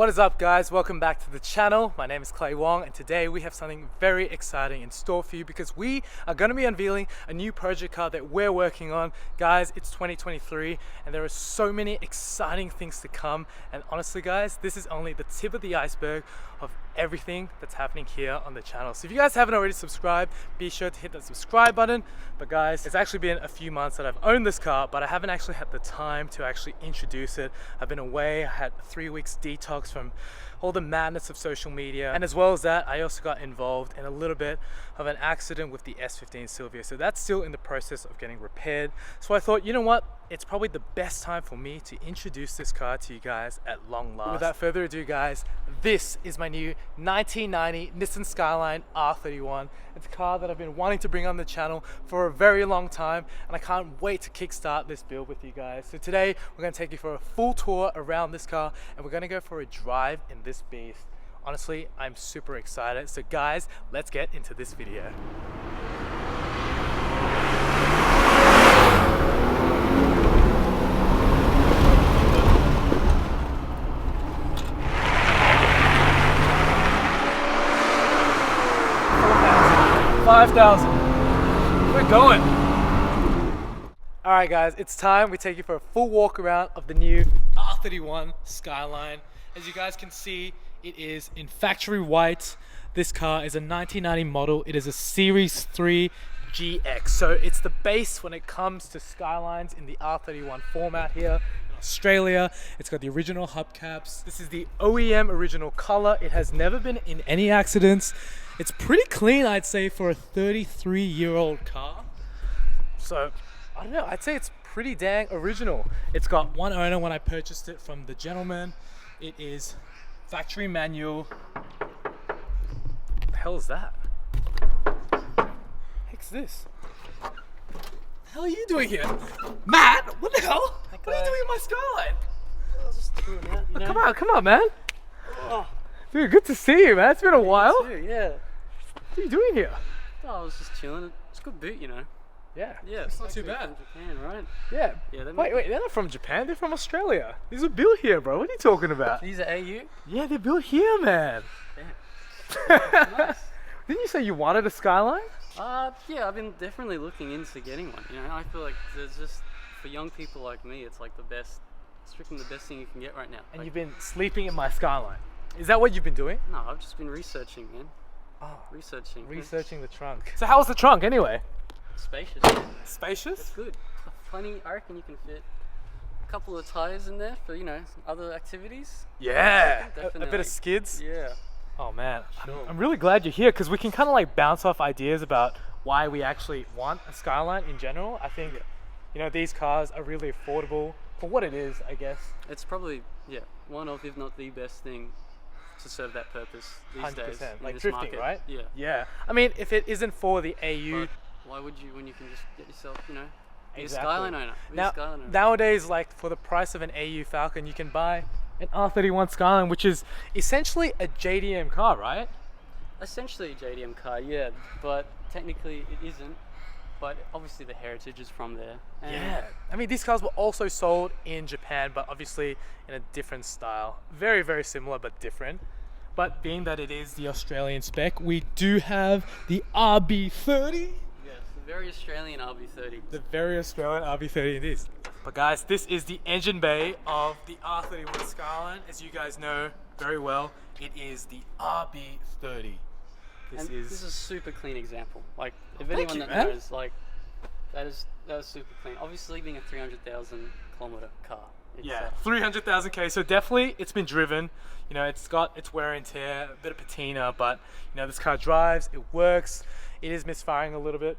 What is up, guys? Welcome back to the channel. My name is Clay Wong, and today we have something very exciting in store for you because we are going to be unveiling a new project car that we're working on. Guys, it's 2023 and there are so many exciting things to come, and honestly guys, this is only the tip of the iceberg of everything that's happening here on the channel. So if you guys haven't already subscribed, be sure to hit that subscribe button. But guys, it's actually been a few months that I've owned this car, but I haven't actually had the time to actually introduce it. I've been away. I had 3 weeks detox from all the madness of social media, and as well as that, I also got involved in a little bit of an accident with the S15 Silvia, so that's still in the process of getting repaired. So I thought, you know what, it's probably the best time for me to introduce this car to you guys at long last. But without further ado, guys, this is my new 1990 Nissan Skyline R31. It's a car that I've been wanting to bring on the channel for a very long time, and I can't wait to kickstart this build with you guys. So today we're going to take you for a full tour around this car, and we're going to go for a drive in this beast. Honestly, I'm super excited. So guys, let's get into this video. $5,000. We're going. All right, guys, it's time we take you for a full walk around of the new R31 Skyline. As you guys can see, it is in factory white. This car is a 1990 model. It is a Series 3 GX. So it's the base when it comes to Skylines in the R31 format here. Australia. It's got the original hubcaps. This is the OEM original color. It has never been in any accidents. It's pretty clean, I'd say, for a 33-year-old car. So, I don't know, I'd say it's pretty dang original. It's got one owner when I purchased it from the gentleman. It is factory manual. What the hell is that? Heck's this? What the hell are you doing here? Matt, what the hell? What are you doing in my Skyline? I was just chilling out, you know? Come on, man. Oh, Dude, good to see you, man. It's been a while. too, yeah. What are you doing here? Oh, I was just chilling. It's a good boot, you know. Yeah, Yeah, it's not too factory bad. from Japan, right? Yeah. Yeah. Wait, they're not from Japan. They're from Australia. These are built here, bro. What are you talking about? These are AU. Yeah, they're built here, man. Yeah. Nice. Didn't you say you wanted a Skyline? Yeah, I've been definitely looking into getting one. You know, I feel like there's just, for young people like me, it's like the best, it's freaking the best thing you can get right now. And like, you've been sleeping in my Skyline. Is that what you've been doing? No, I've just been researching, man. Oh, Researching the trunk. So how was the trunk anyway? Spacious. Spacious? It's good. Plenty, I reckon you can fit a couple of tires in there for, you know, other activities. Yeah, a Definitely. bit of skids. Yeah. Oh man, Sure. I'm really glad you're here because we can kind of like bounce off ideas about why we actually want a Skyline in general. I think, you know, these cars are really affordable for what it is, I guess. It's probably, yeah, one of, if not the best thing to serve that purpose these days. in like this drifting, market. right? Yeah. Yeah. I mean, if it isn't for the AU, But why would you when you can just get yourself, you know, be Exactly. a Skyline owner? Be a Skyline owner. nowadays, like for the price of an AU Falcon, you can buy an R31 Skyline, which is essentially a JDM car, right? Essentially a JDM car, yeah, but technically it isn't. But obviously the heritage is from there. And Yeah. I mean, these cars were also sold in Japan, but obviously in a different style. Very, very similar, but different. But being that it is the Australian spec, we do have the RB30. Yes, the very Australian RB30. The very Australian RB30 it is. But guys, this is the engine bay of the R31 Skyline. As you guys know very well, it is the RB30. This is a super clean example. Like, if thank anyone you, that man. knows, like, that is super clean. Obviously, being a 300,000 kilometer car. It's, Yeah, 300,000 K. So definitely, it's been driven. You know, it's got its wear and tear, a bit of patina, but you know, this car drives, it works. It is misfiring a little bit,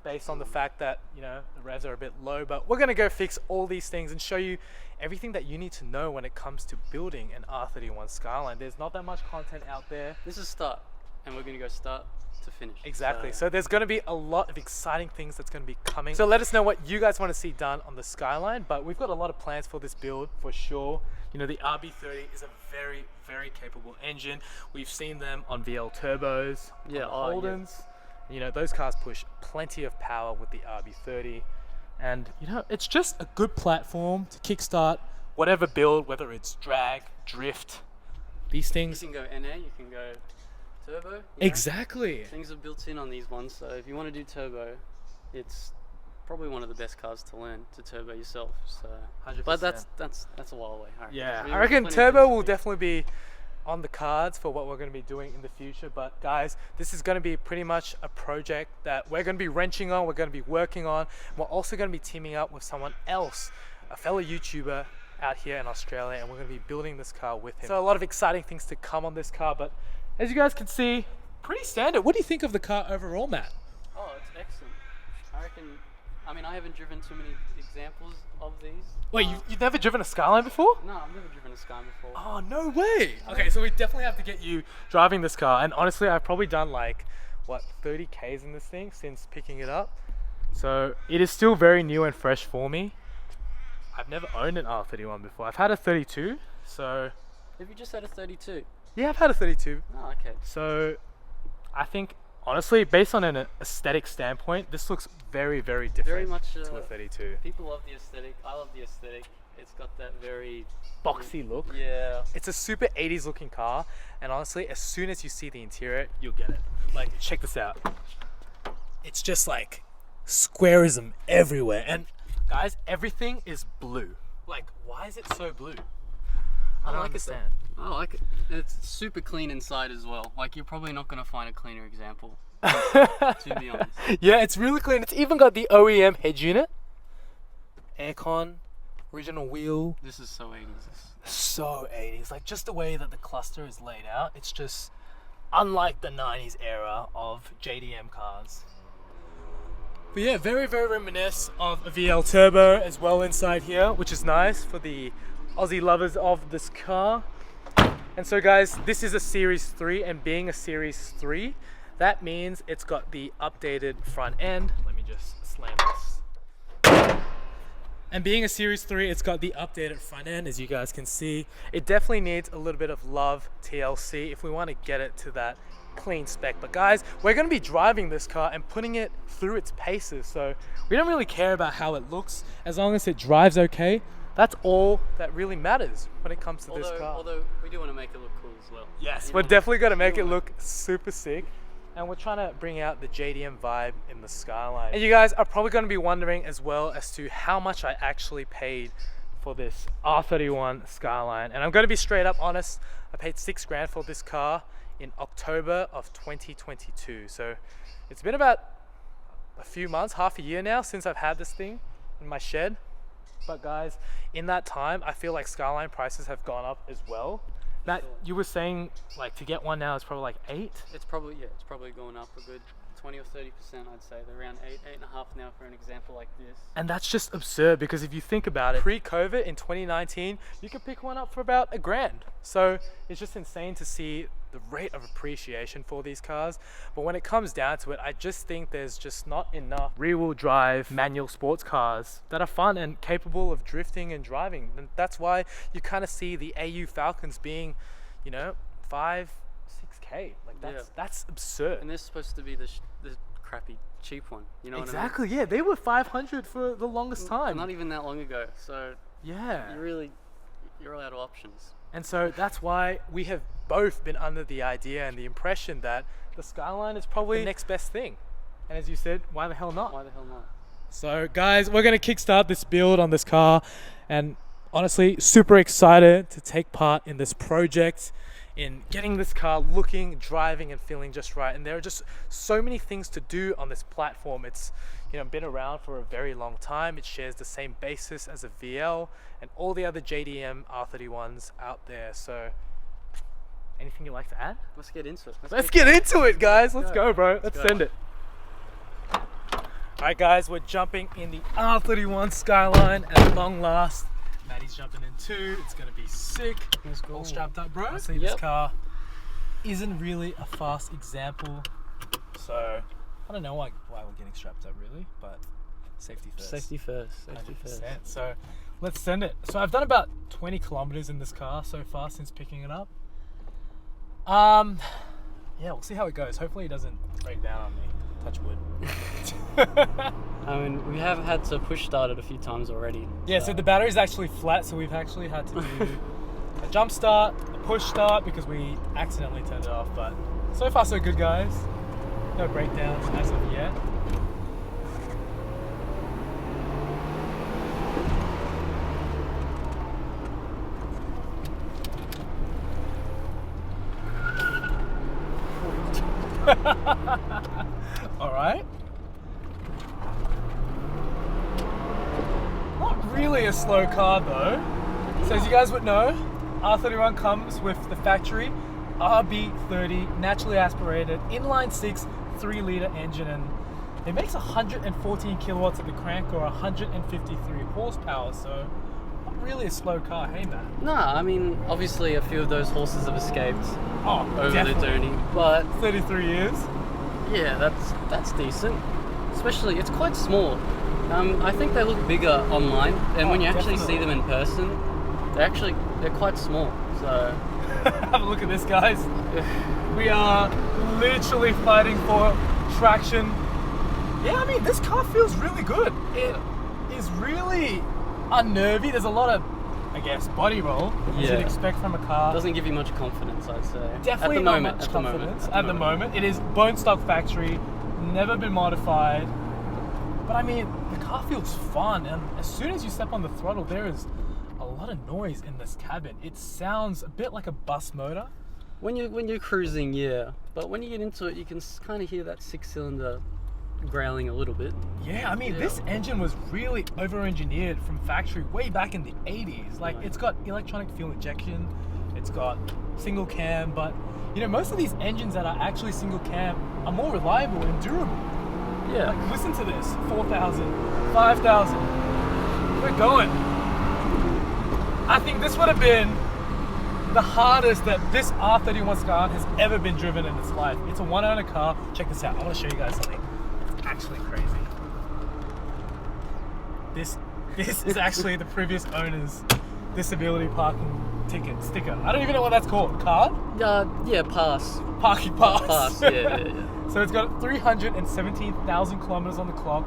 based on the fact that, you know, the revs are a bit low. But we're gonna go fix all these things and show you everything that you need to know when it comes to building an R31 Skyline. There's not that much content out there. This is start, and we're gonna go start to finish. Exactly. So there's going to be a lot of exciting things that's going to be coming. So let us know what you guys want to see done on the Skyline, but we've got a lot of plans for this build for sure. You know, the RB30 is a very, very capable engine. We've seen them on VL turbos, Yeah, on the Holdens. You know, those cars push plenty of power with the RB30. And, you know, it's just a good platform to kickstart whatever build, whether it's drag, drift, these You things. can go NA, you can go turbo. you know? Exactly. Things are built in on these ones, so if you want to do turbo, it's probably one of the best cars to learn to turbo yourself. So, 100%. but that's a while away. I reckon. Yeah, We- I reckon plenty of turbo things to will do. definitely be on the cards for what we're going to be doing in the future. But guys, this is going to be pretty much a project that we're going to be wrenching on, we're going to be working on. We're also going to be teaming up with someone else, a fellow YouTuber out here in Australia, and we're going to be building this car with him. So a lot of exciting things to come on this car, but as you guys can see, pretty standard. What do you think of the car overall, Matt? Oh, it's excellent. I reckon. I mean, I haven't driven too many examples of these. Wait, you've never driven a Skyline before? No, I've never driven a Sky before. Oh, no way. Okay, so we definitely have to get you driving this car. And honestly, I've probably done like, what, 30 Ks in this thing since picking it up. So it is still very new and fresh for me. I've never owned an R31 before. I've had a 32. So Have you just had a 32? yeah, I've had a 32. Oh, okay. So I think, honestly, based on an aesthetic standpoint, this looks very, very different Very much to a 32. People love the aesthetic. I love the aesthetic. It's got that very Boxy look. yeah. It's a super 80s looking car, and honestly, as soon as you see the interior, you'll get it. Like, check this out. It's just like squarism everywhere. And guys, everything is blue. Like, why is it so blue? I don't like it understand. I like it. It's super clean inside as well. Like, you're probably not going to find a cleaner example, to be honest. Yeah, it's really clean. It's even got the OEM head unit, aircon, original wheel. This is so 80s. So 80s. Like, just the way that the cluster is laid out, it's just unlike the 90s era of JDM cars. But yeah, very, very reminiscent of a VL Turbo as well inside here, which is nice for the Aussie lovers of this car. And so guys, this is a Series 3, and being a Series 3, that means it's got the updated front end. Let me just slam this. And being a Series 3, it's got the updated front end, as you guys can see. It definitely needs a little bit of love TLC if we want to get it to that clean spec. But guys, we're going to be driving this car and putting it through its paces. So we don't really care about how it looks, as long as it drives okay. That's all that really matters when it comes to this car. Although we do want to make it look cool as well. Yes, You we're know, definitely going to make you it wanna- look super sick. And we're trying to bring out the JDM vibe in the Skyline. And you guys are probably going to be wondering as well as to how much I actually paid for this R31 Skyline. And I'm going to be straight up honest. I paid $6,000 for this car in October of 2022. So it's been about a few months, half a year now since I've had this thing in my shed. But guys, in that time, I feel like Skyline prices have gone up as well. Matt, you were saying like to get one now is probably like 8? It's probably going up a good 20 or 30%. I'd say they're around 8.5 now for an example like this. And that's just absurd, because if you think about it, pre-COVID in 2019, you could pick one up for about $1,000. So it's just insane to see the rate of appreciation for these cars. But when it comes down to it, I just think there's just not enough rear-wheel drive manual sports cars that are fun and capable of drifting and driving. And that's why you kind of see the AU Falcons being, you know, 5-6K. Like that's absurd. And this is supposed to be the crappy cheap one. You know Exactly, yeah. They were 500 for the longest what I time. mean? Not even that long ago. So Yeah. you're out of options. And so that's why we have both been under the idea and the impression that the Skyline is probably the next best thing. And as you said, why the hell not? Why the hell not? So guys, we're going to kickstart this build on this car, and honestly, super excited to take part in this project, in getting this car looking, driving, and feeling just right. And there are just so many things to do on this platform. It's, you know, been around for a very long time. It shares the same basis as a VL and all the other JDM R31s out there. So anything you'd like to add? Let's get into it. Let's get into it, guys. Let's go. go, bro. Let's go. send it. Alright guys, we're jumping in the R31 Skyline at long last. Maddie's jumping in too. It's gonna be sick. Let's go. All strapped up, bro. Honestly, this Yep. car isn't really a fast example, so I don't know why we're getting strapped up really, but safety first. Safety first. Safety first. 100%. So let's send it. So I've done about 20 kilometers in this car so far since picking it up. Yeah, we'll see how it goes. Hopefully it doesn't break down on me. Touch wood. I mean, we have had to push start it a few times already. Yeah, so the battery's actually flat, so we've actually had to do a jump start, a push start, because we accidentally turned it off. But so far so good, guys. No breakdowns as of yet. All right. Not really a slow car though. So as you guys would know, R31 comes with the factory RB30 naturally aspirated inline 6 3-liter engine, and it makes 114 kilowatts at the crank or 153 horsepower. So not really a slow car, hey man. Nah, I mean, obviously a few of those horses have escaped over definitely. the journey, but 33 years. yeah, that's decent. Especially, it's quite small. I think they look bigger online, and when you actually see them in person, they're quite small. So have a look at this, guys. We are literally fighting for traction. Yeah, I mean, this car feels really good. It is really unnervy. There's a lot of, I guess, body roll as you'd expect from a car. Doesn't give you much confidence, I'd say. Definitely not much confidence at the moment. It is bone stock factory, never been modified. But I mean, the car feels fun, and as soon as you step on the throttle, there is a lot of noise in this cabin. It sounds a bit like a bus motor. When you're cruising, yeah. But when you get into it, you can kind of hear that 6-cylinder growling a little bit. Yeah, I mean, this engine was really over-engineered from factory way back in the 80s. Like, it's got electronic fuel injection, it's got single cam, but you know, most of these engines that are actually single cam are more reliable and durable. Yeah. Like, listen to this, 4,000, 5,000. We're going. I think this would have been the hardest that this R31 Skyline has ever been driven in its life. It's a one-owner car. Check this out. I want to show you guys something actually crazy. This is actually the previous owner's disability parking ticket sticker. I don't even know what that's called. Card? Yeah, pass. Parking pass. Pass. Yeah. So it's got 317,000 kilometers on the clock.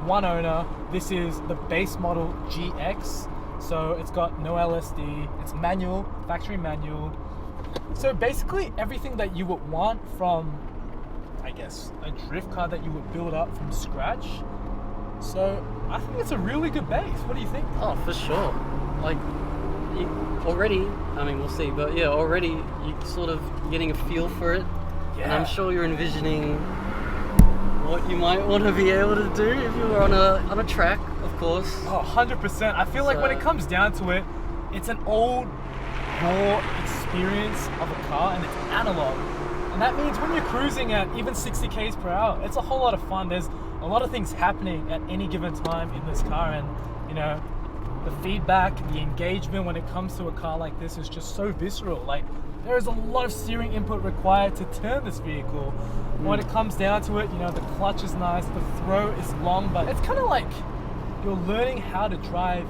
One owner. This is the base model GX. So it's got no LSD. It's manual, factory manual. So basically everything that you would want from, I guess, a drift car that you would build up from scratch. So I think it's a really good base. What do you think? Oh, for sure. Like, already, I mean, we'll see, but yeah, already you're sort of getting a feel for it. Yeah. And I'm sure you're envisioning what you might want to be able to do if you were on a track, of course. Oh, 100%. I feel like when it comes down to it, it's an old, raw experience of a car, and it's analog. And that means when you're cruising at even 60 k's per hour, it's a whole lot of fun. There's a lot of things happening at any given time in this car, and you know, the feedback, the engagement when it comes to a car like this is just so visceral. Like, there is a lot of steering input required to turn this vehicle. When it comes down to it, you know, the clutch is nice, the throw is long, but it's kind of like you're learning how to drive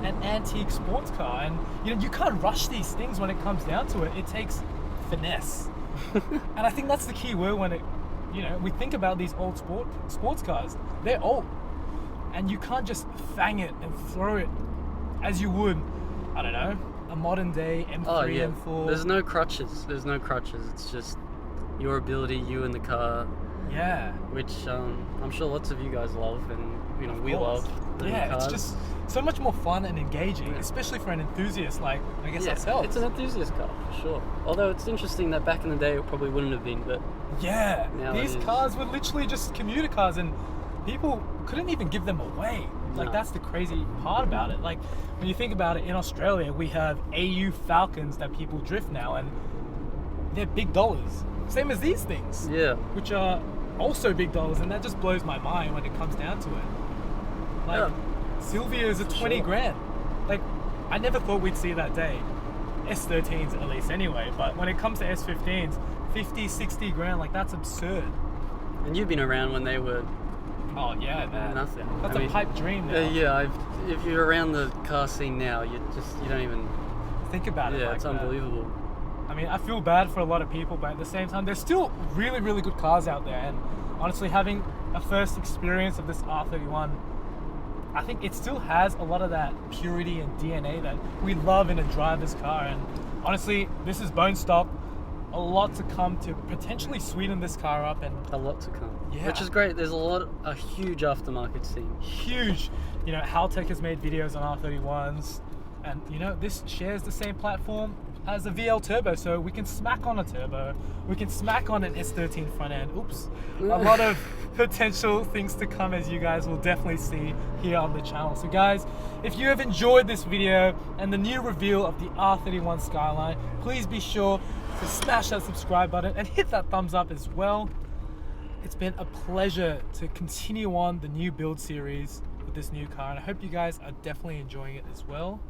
an antique sports car, and you know, you can't rush these things when it comes down to it. It takes finesse. And I think that's the key word when it, you know, we think about these old sports cars. They're old, and you can't just fang it and throw it as you would, I don't know, a modern day M3, M4. There's no crutches. It's just your ability, you and the car. Yeah. Which I'm sure lots of you guys love, and you know, we course. love. Yeah, cars. it's just so much more fun and engaging, especially for an enthusiast like, I guess, ourselves. It's an enthusiast car, for sure. Although it's interesting that back in the day it probably wouldn't have been, but yeah, now these cars were literally just commuter cars, and people couldn't even give them away. Like, that's the crazy part about it. Like, when you think about it, in Australia we have AU Falcons that people drift now, and they're big dollars, same as these things. Yeah. Which are also big dollars, and that just blows my mind when it comes down to it. Like, Silvia's a 20 grand. Like, I never thought we'd see that day. S13s at least anyway, but when it comes to S15s, 50, 60 grand, like, that's absurd. And you've been around when they were Oh yeah, man. nothing. That's a pipe dream now. If you're around the car scene now, you don't even think about it. Yeah, like it's that. unbelievable. I mean, I feel bad for a lot of people, but at the same time, there's still really, really good cars out there. And honestly, having a first experience of this R31, I think it still has a lot of that purity and DNA that we love in a driver's car. And honestly, this is bone stock. A lot to come to potentially sweeten this car up, and A lot to come. Yeah. Which is great. There's a huge aftermarket scene. huge. You know, Haltech has made videos on R31s, and you know, this shares the same platform as a VL turbo, so we can smack on a turbo, we can smack on an S13 front end. Oops. A lot of potential things to come, as you guys will definitely see here on the channel. So guys, if you have enjoyed this video and the new reveal of the R31 Skyline, please be sure to smash that subscribe button and hit that thumbs up as well. It's been a pleasure to continue on the new build series with this new car, and I hope you guys are definitely enjoying it as well.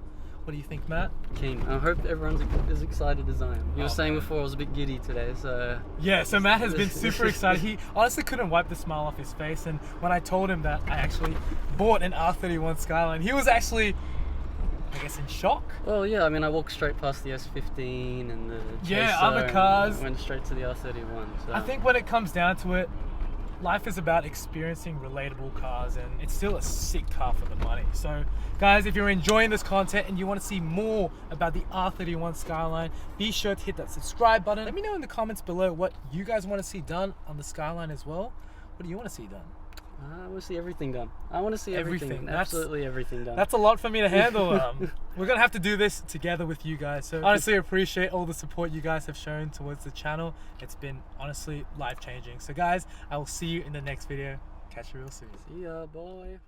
What do you think, Matt? Keen. I hope everyone's as excited as I am. You were saying man. before I was a bit giddy today, so... Yeah, so Matt has been super excited. He honestly couldn't wipe the smile off his face, and when I told him that I actually bought an R31 Skyline, he was actually, I guess, in shock. Well, yeah, I mean, I walked straight past the S15 and the Yeah, Chaser other cars. and went straight to the R31. So. I think when it comes down to it, life is about experiencing relatable cars, and it's still a sick car for the money. So guys, if you're enjoying this content and you want to see more about the R31 Skyline, be sure to hit that subscribe button. Let me know in the comments below what you guys want to see done on the Skyline as well. What do you want to see done? I want to see everything done. I want to see everything. That's- Absolutely everything done. That's a lot for me to handle. We're gonna have to do this together with you guys. So honestly, appreciate all the support you guys have shown towards the channel. It's been honestly life-changing. So guys, I will see you in the next video. Catch you real soon. See ya, boy.